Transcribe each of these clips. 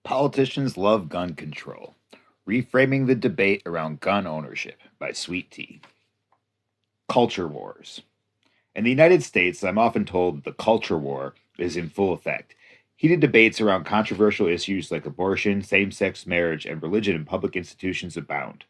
Politicians Love Gun Control. Reframing the Debate Around Gun Ownership by Sweet Tea. Culture Wars. In the United States, I'm often told the culture war is in full effect. Heated debates around controversial issues like abortion, same sex marriage, and religion in public institutions abound.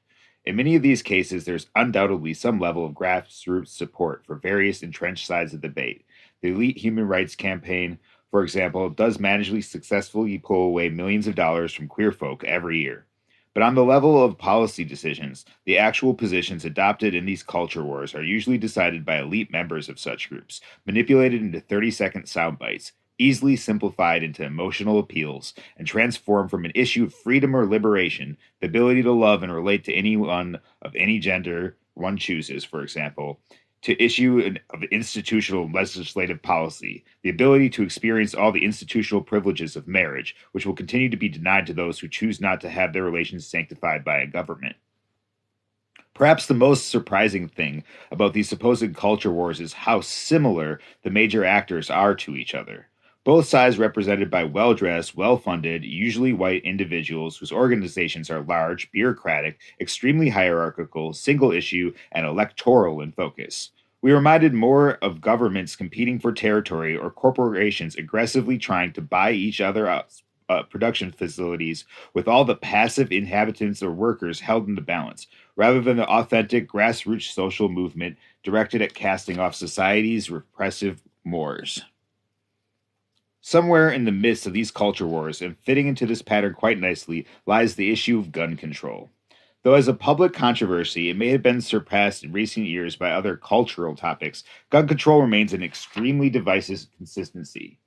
In many of these cases, there's undoubtedly some level of grassroots support for various entrenched sides of the debate. The elite human rights campaign, for example, does manage to successfully pull away millions of dollars from queer folk every year. But on the level of policy decisions, the actual positions adopted in these culture wars are usually decided by elite members of such groups, manipulated into 30-second sound bites, easily simplified into emotional appeals, and transformed from an issue of freedom or liberation, the ability to love and relate to anyone of any gender one chooses, for example, to of institutional legislative policy, the ability to experience all the institutional privileges of marriage, which will continue to be denied to those who choose not to have their relations sanctified by a government. Perhaps the most surprising thing about these supposed culture wars is how similar the major actors are to each other. Both sides represented by well dressed, well funded, usually white individuals whose organizations are large, bureaucratic, extremely hierarchical, single issue, and electoral in focus. We are reminded more of governments competing for territory or corporations aggressively trying to buy each other out. Production facilities with all the passive inhabitants or workers held in the balance, rather than the authentic grassroots social movement directed at casting off society's repressive mores. Somewhere in the midst of these culture wars, and fitting into this pattern quite nicely, lies the issue of gun control. Though as a public controversy, it may have been surpassed in recent years by other cultural topics, gun control remains an extremely divisive consistency.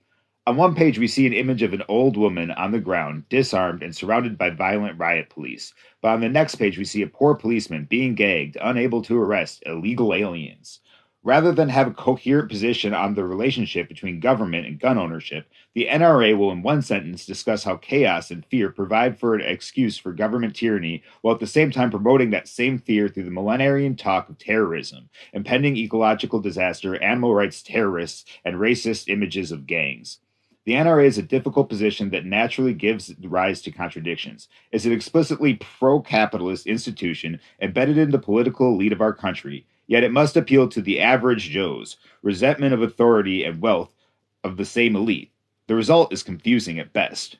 On one page, we see an image of an old woman on the ground, disarmed and surrounded by violent riot police. But on the next page, we see a poor policeman being gagged, unable to arrest illegal aliens. Rather than have a coherent position on the relationship between government and gun ownership, the NRA will, in one sentence, discuss how chaos and fear provide for an excuse for government tyranny, while at the same time promoting that same fear through the millenarian talk of terrorism, impending ecological disaster, animal rights terrorists, and racist images of gangs. The NRA is a difficult position that naturally gives rise to contradictions. It's an explicitly pro-capitalist institution embedded in the political elite of our country, yet it must appeal to the average Joes, resentment of authority and wealth of the same elite. The result is confusing at best.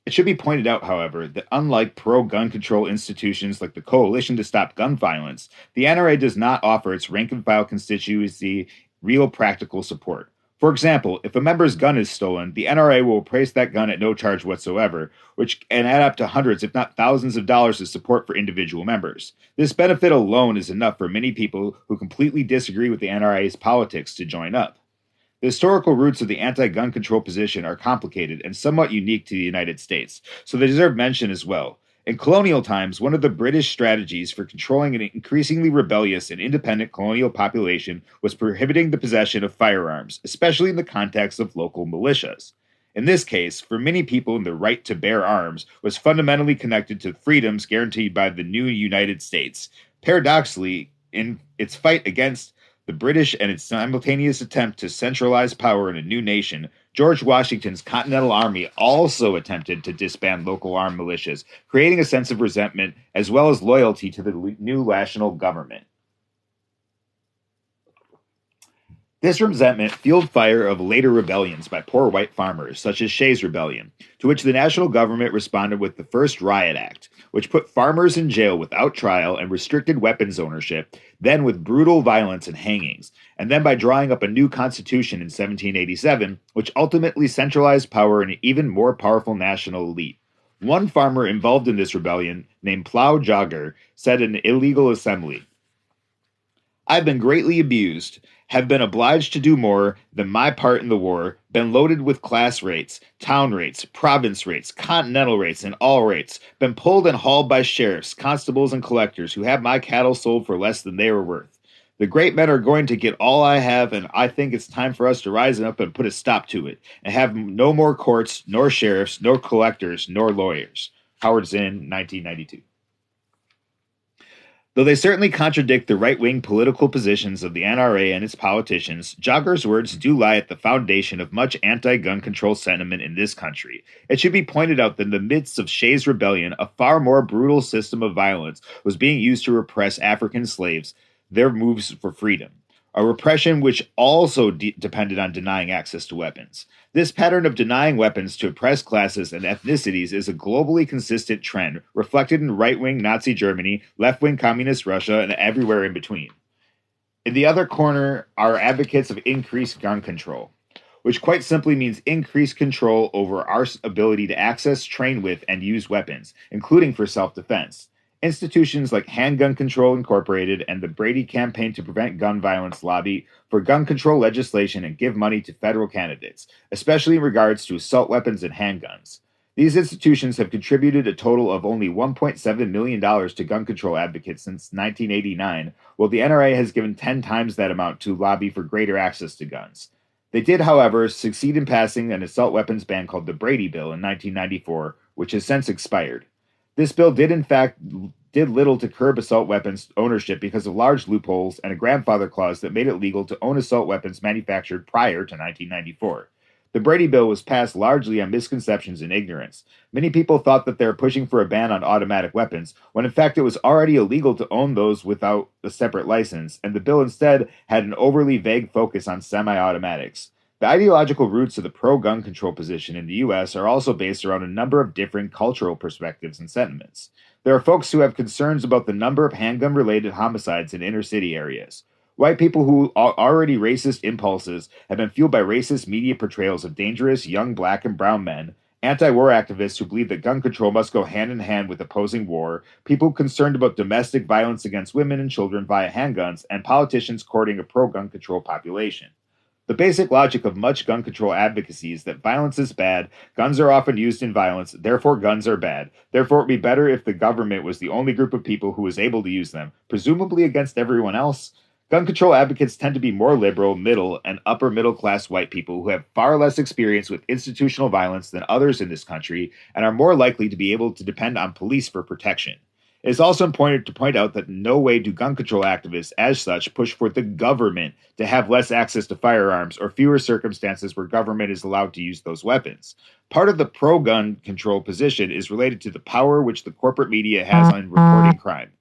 It should be pointed out, however, that unlike pro-gun control institutions like the Coalition to Stop Gun Violence, the NRA does not offer its rank-and-file constituency real practical support. For example, if a member's gun is stolen, the NRA will replace that gun at no charge whatsoever, which can add up to hundreds, if not thousands of dollars of support for individual members. This benefit alone is enough for many people who completely disagree with the NRA's politics to join up. The historical roots of the anti-gun control position are complicated and somewhat unique to the United States, so they deserve mention as well. In colonial times, one of the British strategies for controlling an increasingly rebellious and independent colonial population was prohibiting the possession of firearms, especially in the context of local militias. In this case, for many people, the right to bear arms was fundamentally connected to freedoms guaranteed by the new United States. Paradoxically, in its fight against the British and its simultaneous attempt to centralize power in a new nation, George Washington's Continental Army also attempted to disband local armed militias, creating a sense of resentment as well as loyalty to the new national government. This resentment fueled fire of later rebellions by poor white farmers, such as Shays' Rebellion, to which the national government responded with the First Riot Act, which put farmers in jail without trial and restricted weapons ownership, then with brutal violence and hangings, and then by drawing up a new constitution in 1787, which ultimately centralized power in an even more powerful national elite. One farmer involved in this rebellion, named Plow Jogger, said in an illegal assembly, "I've been greatly abused, have been obliged to do more than my part in the war, been loaded with class rates, town rates, province rates, continental rates, and all rates, been pulled and hauled by sheriffs, constables, and collectors who have my cattle sold for less than they were worth. The great men are going to get all I have, and I think it's time for us to rise up and put a stop to it, and have no more courts, nor sheriffs, nor collectors, nor lawyers." Howard Zinn, 1992. Though they certainly contradict the right wing political positions of the NRA and its politicians, Jogger's words do lie at the foundation of much anti gun control sentiment in this country. It should be pointed out that in the midst of Shays' rebellion, a far more brutal system of violence was being used to repress African slaves, their moves for freedom. A repression which also depended on denying access to weapons. This pattern of denying weapons to oppressed classes and ethnicities is a globally consistent trend, reflected in right-wing Nazi Germany, left-wing communist Russia, and everywhere in between. In the other corner are advocates of increased gun control, which quite simply means increased control over our ability to access, train with, and use weapons, including for self-defense. Institutions like Handgun Control Incorporated and the Brady Campaign to Prevent Gun Violence lobby for gun control legislation and give money to federal candidates, especially in regards to assault weapons and handguns. These institutions have contributed a total of only $1.7 million to gun control advocates since 1989, while the NRA has given 10 times that amount to lobby for greater access to guns. They did, however, succeed in passing an assault weapons ban called the Brady Bill in 1994, which has since expired. This bill did little to curb assault weapons ownership because of large loopholes and a grandfather clause that made it legal to own assault weapons manufactured prior to 1994. The Brady Bill was passed largely on misconceptions and ignorance. Many people thought that they were pushing for a ban on automatic weapons, when in fact it was already illegal to own those without a separate license, and the bill instead had an overly vague focus on semi-automatics. The ideological roots of the pro-gun control position in the U.S. are also based around a number of different cultural perspectives and sentiments. There are folks who have concerns about the number of handgun-related homicides in inner-city areas. White people who are already racist impulses have been fueled by racist media portrayals of dangerous young black and brown men, anti-war activists who believe that gun control must go hand in hand with opposing war, people concerned about domestic violence against women and children via handguns, and politicians courting a pro-gun control population. The basic logic of much gun control advocacy is that violence is bad, guns are often used in violence, therefore guns are bad. Therefore it would be better if the government was the only group of people who was able to use them, presumably against everyone else. Gun control advocates tend to be more liberal, middle, and upper middle class white people who have far less experience with institutional violence than others in this country and are more likely to be able to depend on police for protection. It is also important to point out that in no way do gun control activists, as such, push for the government to have less access to firearms or fewer circumstances where government is allowed to use those weapons. Part of the pro-gun control position is related to the power which the corporate media has on reporting crime.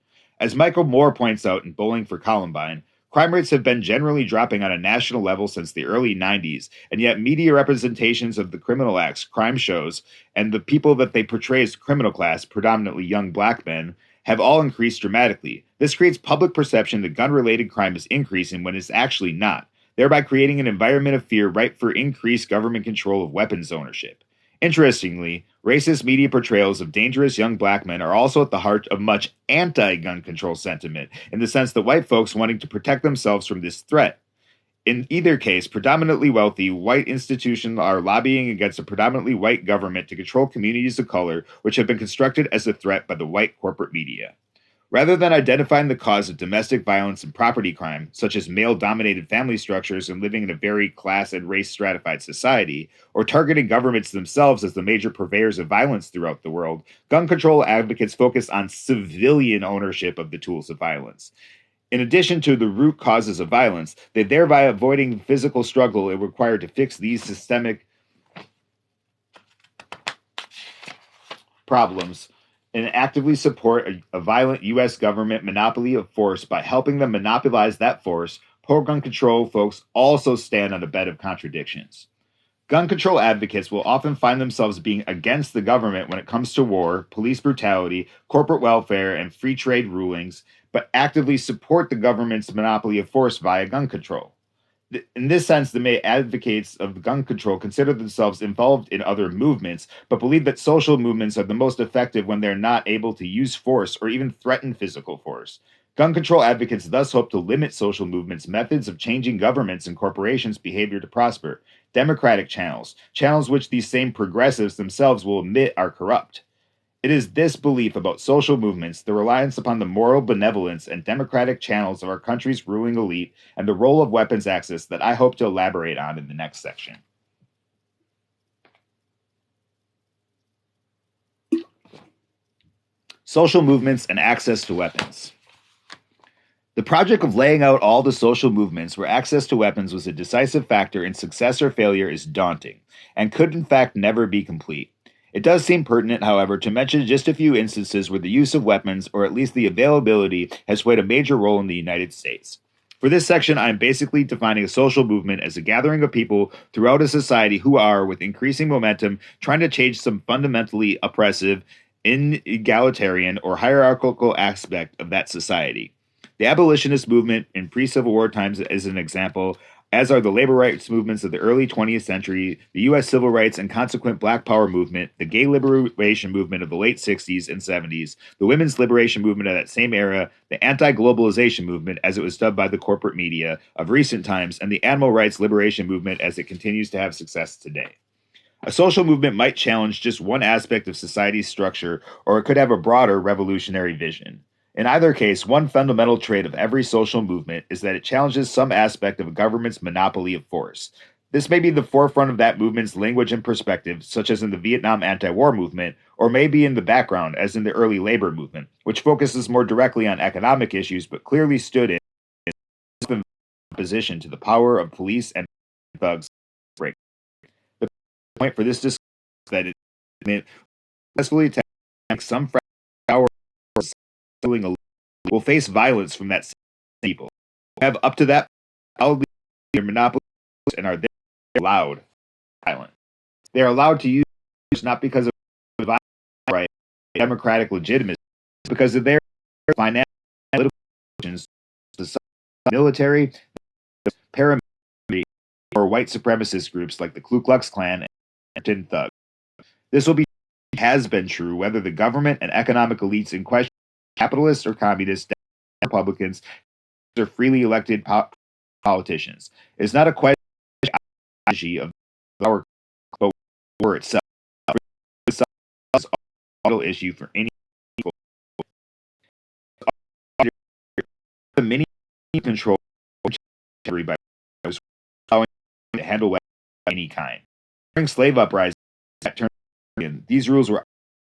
As Michael Moore points out in Bowling for Columbine, crime rates have been generally dropping on a national level since the early 90s, and yet media representations of the criminal acts, crime shows, and the people that they portray as criminal class, predominantly young black men, have all increased dramatically. This creates public perception that gun-related crime is increasing when it's actually not, thereby creating an environment of fear ripe for increased government control of weapons ownership. Interestingly, racist media portrayals of dangerous young black men are also at the heart of much anti-gun control sentiment, in the sense that white folks wanting to protect themselves from this threat. In either case, predominantly wealthy white institutions are lobbying against a predominantly white government to control communities of color, which have been constructed as a threat by the white corporate media. Rather than identifying the cause of domestic violence and property crime, such as male-dominated family structures and living in a very class and race-stratified society, or targeting governments themselves as the major purveyors of violence throughout the world, gun control advocates focus on civilian ownership of the tools of violence. In addition to the root causes of violence, they thereby avoiding physical struggle required to fix these systemic problems and actively support a violent U.S. government monopoly of force by helping them monopolize that force. Pro-gun control folks also stand on a bed of contradictions. Gun control advocates will often find themselves being against the government when it comes to war, police brutality, corporate welfare, and free trade rulings, but actively support the government's monopoly of force via gun control. In this sense, the main advocates of gun control consider themselves involved in other movements, but believe that social movements are the most effective when they're not able to use force or even threaten physical force. Gun control advocates thus hope to limit social movements' methods of changing governments and corporations' behavior to prosper. Democratic channels, channels which these same progressives themselves will admit are corrupt. It is this belief about social movements, the reliance upon the moral benevolence and democratic channels of our country's ruling elite, and the role of weapons access that I hope to elaborate on in the next section. Social movements and access to weapons. The project of laying out all the social movements where access to weapons was a decisive factor in success or failure is daunting, and could in fact never be complete. It does seem pertinent, however, to mention just a few instances where the use of weapons, or at least the availability, has played a major role in the United States. For this section, I am basically defining a social movement as a gathering of people throughout a society who are, with increasing momentum, trying to change some fundamentally oppressive, inegalitarian, or hierarchical aspect of that society. The abolitionist movement in pre Civil War times is an example, as are the labor rights movements of the early 20th century, the U.S. civil rights and consequent Black Power movement, the gay liberation movement of the late 60s and 70s, the women's liberation movement of that same era, the anti globalization movement, as it was dubbed by the corporate media, of recent times, and the animal rights liberation movement as it continues to have success today. A social movement might challenge just one aspect of society's structure, or it could have a broader revolutionary vision. In either case, one fundamental trait of every social movement is that it challenges some aspect of a government's monopoly of force. This may be the forefront of that movement's language and perspective, such as in the Vietnam anti-war movement, or may be in the background, as in the early labor movement, which focuses more directly on economic issues but clearly stood in opposition to the power of police and thugs. The point for this discussion is that it successfully attacks some power will face violence from that people who have up to that their monopoly and are allowed violent. They are allowed to use not because of violence, right, democratic legitimacy, because of their financial political the military, paramilitary, or white supremacist groups like the Ku Klux Klan and Thug. This has been true whether the government and economic elites in question, capitalists or communists, Republicans, or freely elected politicians. It is not a question of our but war itself. It's a vital issue for any people. The many control by allowing to handle weapons of any kind. During slave uprisings, these rules were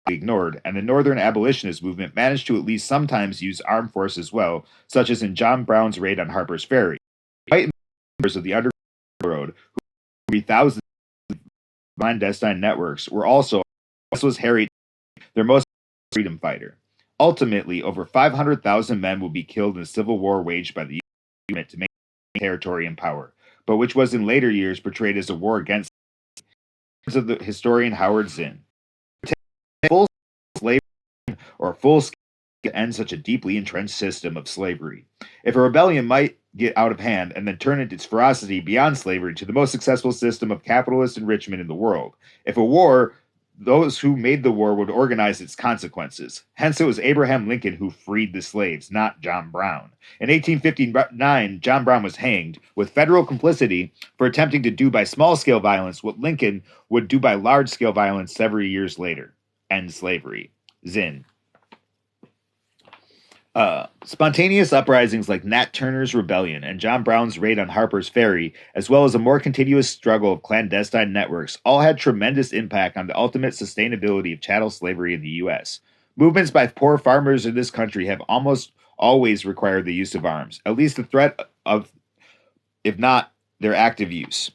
ignored, and the Northern abolitionist movement managed to at least sometimes use armed force as well, such as in John Brown's raid on Harper's Ferry. White members of the Underground Railroad, who would be thousands of clandestine networks, were also, as was Harry, their most freedom fighter. Ultimately, over 500,000 men would be killed in the civil war waged by the unit to make territory and power, but which was in later years portrayed as a war against of the historian Howard Zinn. Full slavery or full to end such a deeply entrenched system of slavery. If a rebellion might get out of hand and then turn its ferocity beyond slavery to the most successful system of capitalist enrichment in the world. If a war, those who made the war would organize its consequences. Hence, it was Abraham Lincoln who freed the slaves, not John Brown. In 1859, John Brown was hanged, with federal complicity, for attempting to do by small-scale violence what Lincoln would do by large-scale violence several years later. End slavery. Zinn. Spontaneous uprisings like Nat Turner's rebellion and John Brown's raid on Harper's Ferry, as well as a more continuous struggle of clandestine networks, all had tremendous impact on the ultimate sustainability of chattel slavery in the U.S. Movements by poor farmers in this country have almost always required the use of arms, at least the threat of, if not, their active use.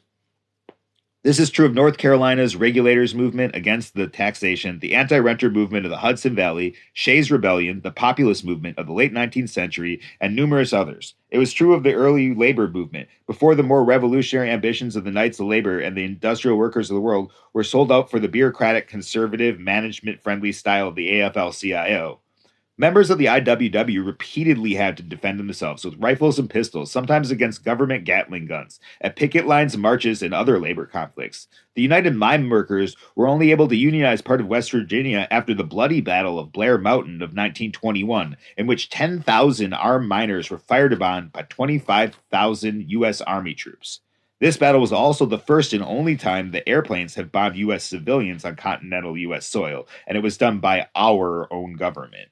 This is true of North Carolina's regulators movement against the taxation, the anti-renter movement of the Hudson Valley, Shays' Rebellion, the populist movement of the late 19th century, and numerous others. It was true of the early labor movement, before the more revolutionary ambitions of the Knights of Labor and the industrial workers of the world were sold out for the bureaucratic, conservative, management-friendly style of the AFL-CIO. Members of the IWW repeatedly had to defend themselves with rifles and pistols, sometimes against government Gatling guns, at picket lines, marches, and other labor conflicts. The United Mine Workers were only able to unionize part of West Virginia after the bloody Battle of Blair Mountain of 1921, in which 10,000 armed miners were fired upon by 25,000 U.S. Army troops. This battle was also the first and only time that airplanes have bombed U.S. civilians on continental U.S. soil, and it was done by our own government.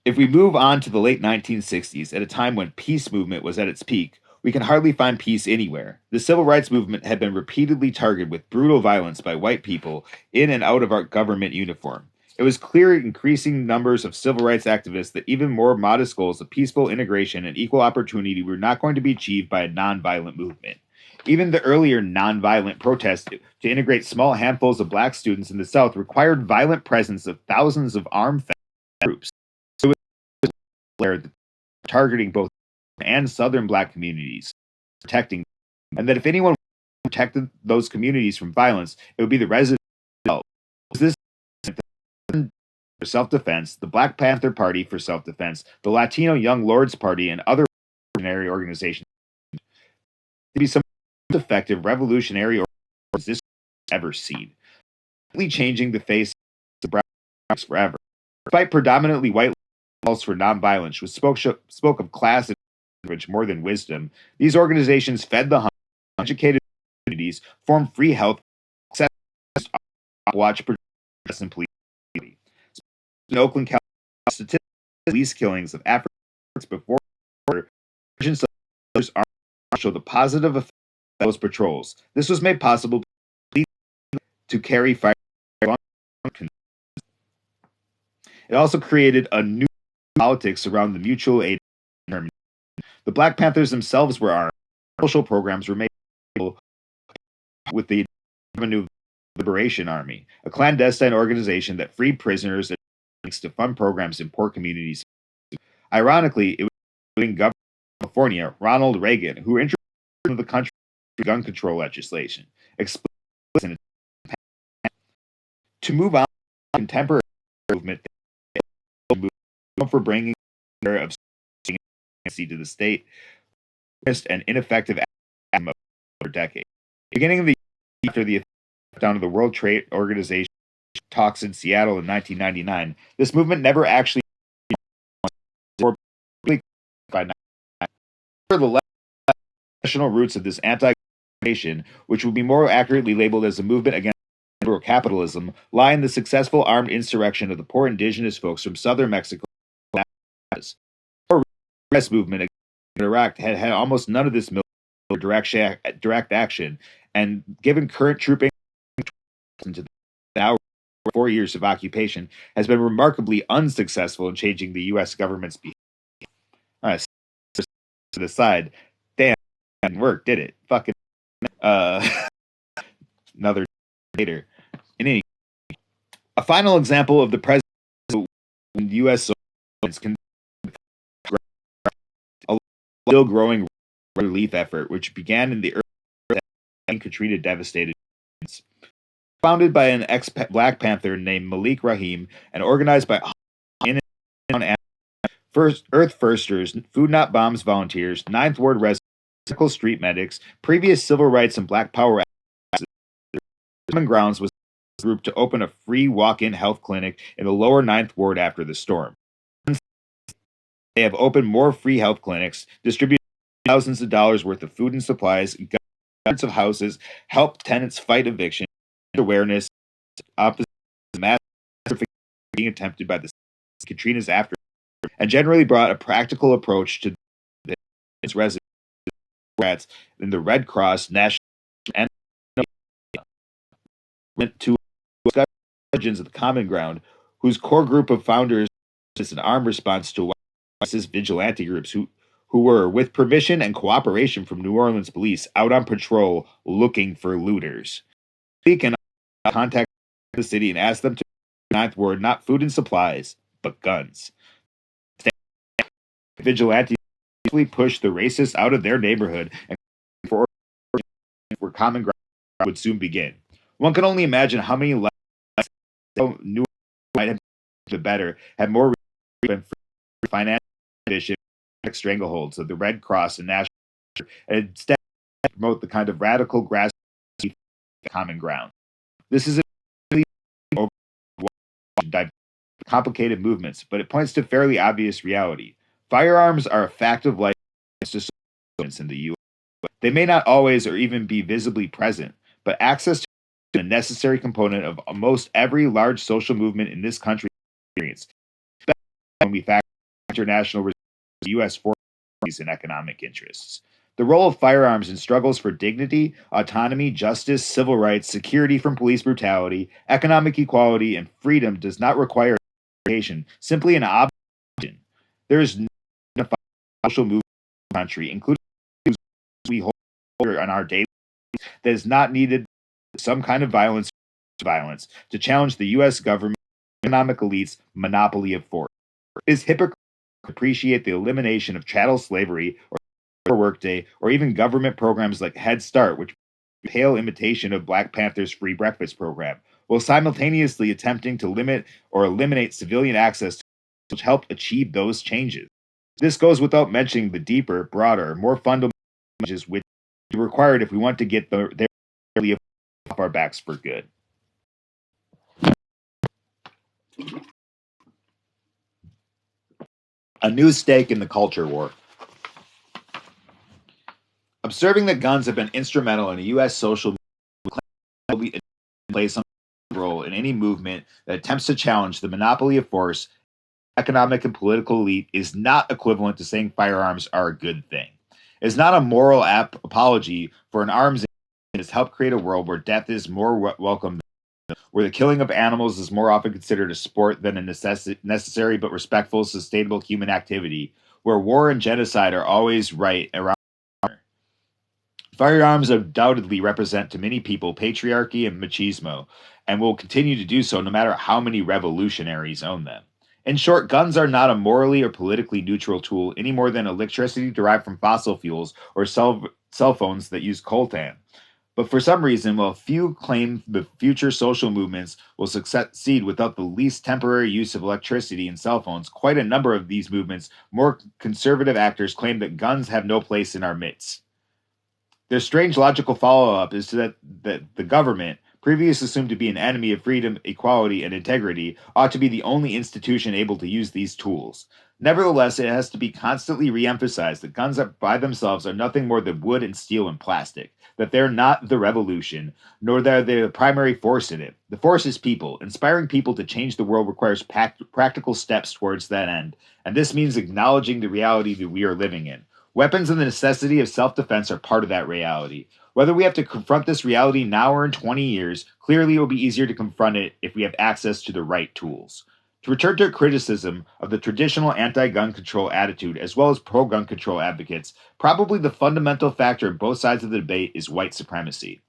If we move on to the late 1960s, at a time when peace movement was at its peak, we can hardly find peace anywhere. The civil rights movement had been repeatedly targeted with brutal violence by white people in and out of our government uniform. It was clear increasing numbers of civil rights activists that even more modest goals of peaceful integration and equal opportunity were not going to be achieved by a nonviolent movement. Even the earlier nonviolent protests to integrate small handfuls of black students in the South required violent presence of thousands of armed groups. It was clear that targeting both and Southern black communities, protecting them, and that if anyone protected those communities from violence, it would be the residents themselves. This for self-defense, the Black Panther Party for self-defense, the Latino Young Lords Party, and other revolutionary organizations to be some most effective revolutionary organizations this ever seen, changing the face of brown forever. Despite predominantly white calls for nonviolence, which spoke of class and privilege more than wisdom, these organizations fed the hungry, educated communities, formed free health, watch protests, and police. In Oakland, California, statistics police killings of Africans before agents of show the positive effect of those patrols. This was made possible to carry fire. It also created a new politics around the mutual aid. The Black Panthers themselves were armed. Social programs were made with the Revenue Liberation Army, a clandestine organization that freed prisoners and to fund programs in poor communities. Ironically, it was Governor of California, Ronald Reagan, who introduced the country's gun control legislation, to move on to the contemporary movement for bringing of to the state and ineffective for decades. Beginning of the year after the down of the World Trade Organization talks in Seattle in 1999, this movement never actually by the national roots of this anti-nation, which would be more accurately labeled as a movement against capitalism, lie in the successful armed insurrection of the poor indigenous folks from southern Mexico. The movement against Iraq had almost none of this direct action, and given current trooping into the now 4 years of occupation, has been remarkably unsuccessful in changing the U.S. government's behavior. To the side, damn, didn't work, did it? Fucking another later. In any, a final example of the president U.S. can a still growing relief effort, which began in the early Katrina devastated. Founded by an ex-Black Panther named Malik Rahim and organized by Earth Firsters, Food Not Bombs volunteers, Ninth Ward residents, street medics, previous civil rights and Black Power activists, Common Grounds was the group to open a free walk-in health clinic in the lower Ninth Ward after the storm. They have opened more free health clinics, distributed thousands of dollars worth of food and supplies, hundreds of houses, helped tenants fight eviction, awareness, opposite mass being attempted by the Katrina's after, and generally brought a practical approach to its residents in the Red Cross National and went to Legends of the Common Ground, whose core group of founders is an armed response to vigilante groups who were, with permission and cooperation from New Orleans police, out on patrol looking for looters. They can contact the city and ask them to Ninth Ward not food and supplies, but guns. Vigilantes push the racists out of their neighborhood and where common ground would soon begin. One can only imagine how many new might have the better had more financial strangleholds of the Red Cross and National, and instead promote the kind of radical grassroots common ground. This is a complicated movements, but it points to fairly obvious reality. Firearms are a fact of life in the U.S. They may not always or even be visibly present, but access to a necessary component of almost every large social movement in this country experience, when we factor international U.S. forces and economic interests. The role of firearms in struggles for dignity, autonomy, justice, civil rights, security from police brutality, economic equality, and freedom does not require education, simply an option. There is no social movement in the country, including we hold on our daily, that is not needed some kind of violence to challenge the U.S. government economic elites' monopoly of force. It is hypocritical to appreciate the elimination of chattel slavery or workday or even government programs like Head Start, which is a pale imitation of Black Panther's free breakfast program, while simultaneously attempting to limit or eliminate civilian access to which help achieve those changes. This goes without mentioning the deeper, broader, more fundamental changes which are required if we want to get their off our backs for good. A new stake in the culture war. Observing that guns have been instrumental in a U.S. social movement play some role in any movement that attempts to challenge the monopoly of force, economic and political elite is not equivalent to saying firearms are a good thing. It is not a moral apology for an arms that has helped create a world where death is more welcome, where the killing of animals is more often considered a sport than a necessary but respectful, sustainable human activity, where war and genocide are always right around. Firearms undoubtedly represent to many people patriarchy and machismo, and will continue to do so no matter how many revolutionaries own them. In short, guns are not a morally or politically neutral tool any more than electricity derived from fossil fuels or cell phones that use coltan. But for some reason, while few claim the future social movements will succeed without the least temporary use of electricity and cell phones, quite a number of these movements, more conservative actors, claim that guns have no place in our midst. Their strange logical follow-up is that the government, previously assumed to be an enemy of freedom, equality, and integrity, ought to be the only institution able to use these tools. Nevertheless, it has to be constantly re-emphasized that guns by themselves are nothing more than wood and steel and plastic, that they're not the revolution, nor that they're the primary force in it. The force is people. Inspiring people to change the world requires practical steps towards that end, and this means acknowledging the reality that we are living in. Weapons and the necessity of self-defense are part of that reality. Whether we have to confront this reality now or in 20 years, clearly it will be easier to confront it if we have access to the right tools. To return to criticism of the traditional anti-gun control attitude as well as pro-gun control advocates, probably the fundamental factor in both sides of the debate is white supremacy.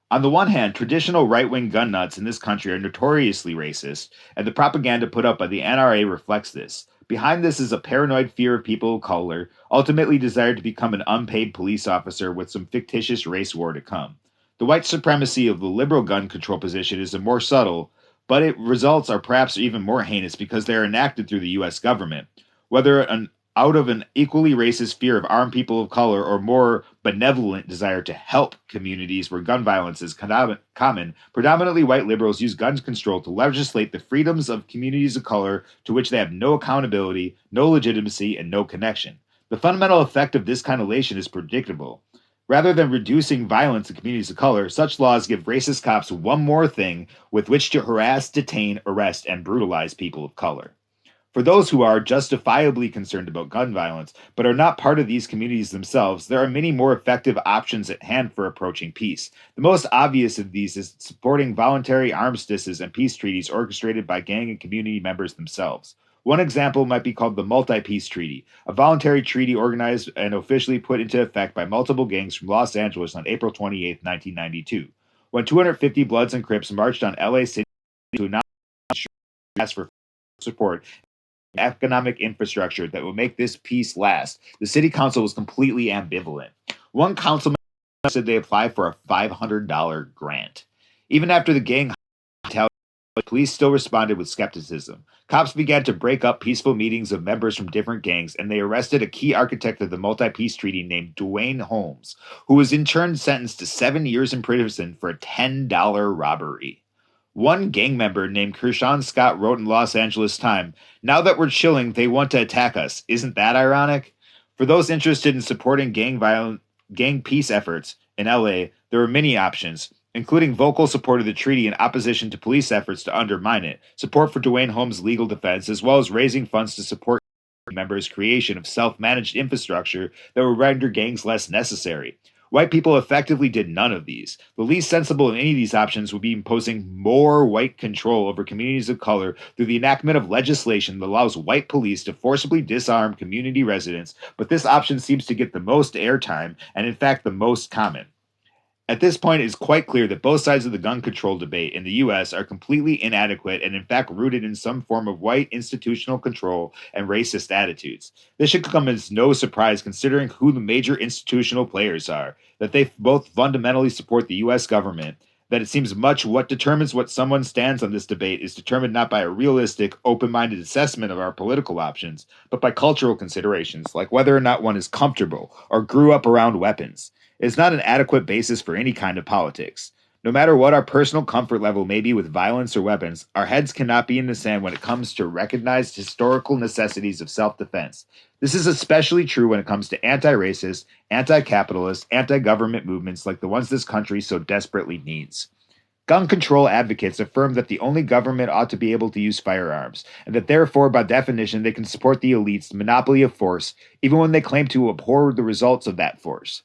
On the one hand, traditional right-wing gun nuts in this country are notoriously racist, and the propaganda put up by the NRA reflects this. Behind this is a paranoid fear of people of color, ultimately desired to become an unpaid police officer with some fictitious race war to come. The white supremacy of the liberal gun control position is a more subtle, but its results are perhaps even more heinous because they are enacted through the U.S. government. Whether out of an equally racist fear of armed people of color or more benevolent desire to help communities where gun violence is common, predominantly white liberals use gun control to legislate the freedoms of communities of color to which they have no accountability, no legitimacy, and no connection. The fundamental effect of this kind of legislation is predictable. Rather than reducing violence in communities of color, such laws give racist cops one more thing with which to harass, detain, arrest, and brutalize people of color. For those who are justifiably concerned about gun violence, but are not part of these communities themselves, there are many more effective options at hand for approaching peace. The most obvious of these is supporting voluntary armistices and peace treaties orchestrated by gang and community members themselves. One example might be called the Multi-Peace Treaty, a voluntary treaty organized and officially put into effect by multiple gangs from Los Angeles on April 28, 1992. When 250 Bloods and Crips marched on LA City to announce for support economic infrastructure that will make this peace last, the city council was completely ambivalent. One councilman said they applied for a $500 grant. Even after the gang police still responded with skepticism. Cops began to break up peaceful meetings of members from different gangs, and they arrested a key architect of the Multi-Peace Treaty named Duane Holmes, who was in turn sentenced to 7 years in prison for a $10 robbery. One gang member named Kershawn Scott wrote in Los Angeles Times, "Now that we're chilling, they want to attack us. Isn't that ironic?" For those interested in supporting gang peace efforts in LA, there were many options, including vocal support of the treaty in opposition to police efforts to undermine it, support for Duane Holmes' legal defense, as well as raising funds to support members' creation of self-managed infrastructure that would render gangs less necessary. White people effectively did none of these. The least sensible of any of these options would be imposing more white control over communities of color through the enactment of legislation that allows white police to forcibly disarm community residents, but this option seems to get the most airtime and, in fact, the most common. At this point, it is quite clear that both sides of the gun control debate in the U.S. are completely inadequate and, in fact, rooted in some form of white institutional control and racist attitudes. This should come as no surprise considering who the major institutional players are, that they both fundamentally support the U.S. government, that it seems much what determines what someone stands on this debate is determined not by a realistic, open minded assessment of our political options, but by cultural considerations, like whether or not one is comfortable or grew up around weapons. It is not an adequate basis for any kind of politics. No matter what our personal comfort level may be with violence or weapons, our heads cannot be in the sand when it comes to recognized historical necessities of self defense. This is especially true when it comes to anti racist, anti capitalist, anti government movements like the ones this country so desperately needs. Gun control advocates affirm that the only government ought to be able to use firearms, and that therefore, by definition, they can support the elite's monopoly of force, even when they claim to abhor the results of that force.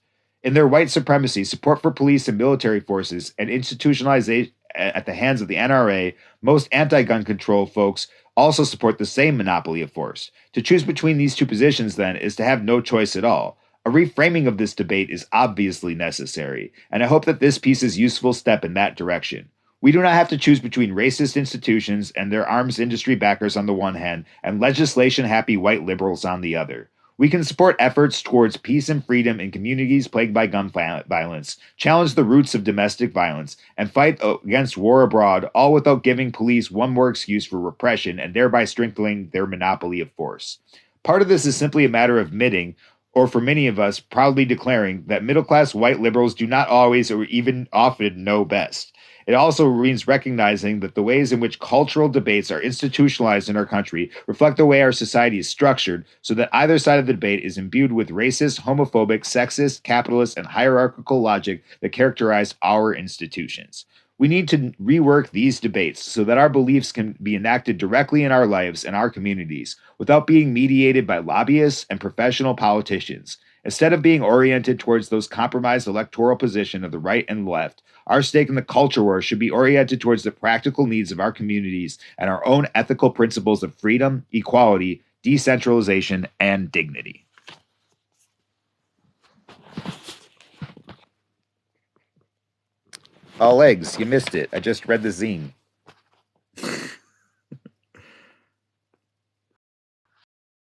In their white supremacy, support for police and military forces, and institutionalization at the hands of the NRA, most anti gun control folks also support the same monopoly of force. To choose between these two positions, then, is to have no choice at all. A reframing of this debate is obviously necessary, and I hope that this piece is a useful step in that direction. We do not have to choose between racist institutions and their arms industry backers on the one hand, and legislation happy white liberals on the other. We can support efforts towards peace and freedom in communities plagued by gun violence, challenge the roots of domestic violence, and fight against war abroad, all without giving police one more excuse for repression and thereby strengthening their monopoly of force. Part of this is simply a matter of admitting, or for many of us, proudly declaring that middle class white liberals do not always or even often know best. It also means recognizing that the ways in which cultural debates are institutionalized in our country reflect the way our society is structured, so that either side of the debate is imbued with racist, homophobic, sexist, capitalist, and hierarchical logic that characterize our institutions. We need to rework these debates so that our beliefs can be enacted directly in our lives and our communities without being mediated by lobbyists and professional politicians. Instead of being oriented towards those compromised electoral position of the right and left, our stake in the culture war should be oriented towards the practical needs of our communities and our own ethical principles of freedom, equality, decentralization, and dignity. All legs, you missed it. I just read the zine.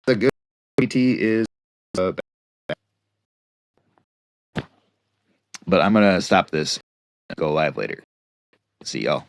The good PT is, but I'm gonna stop this and go live later. See y'all.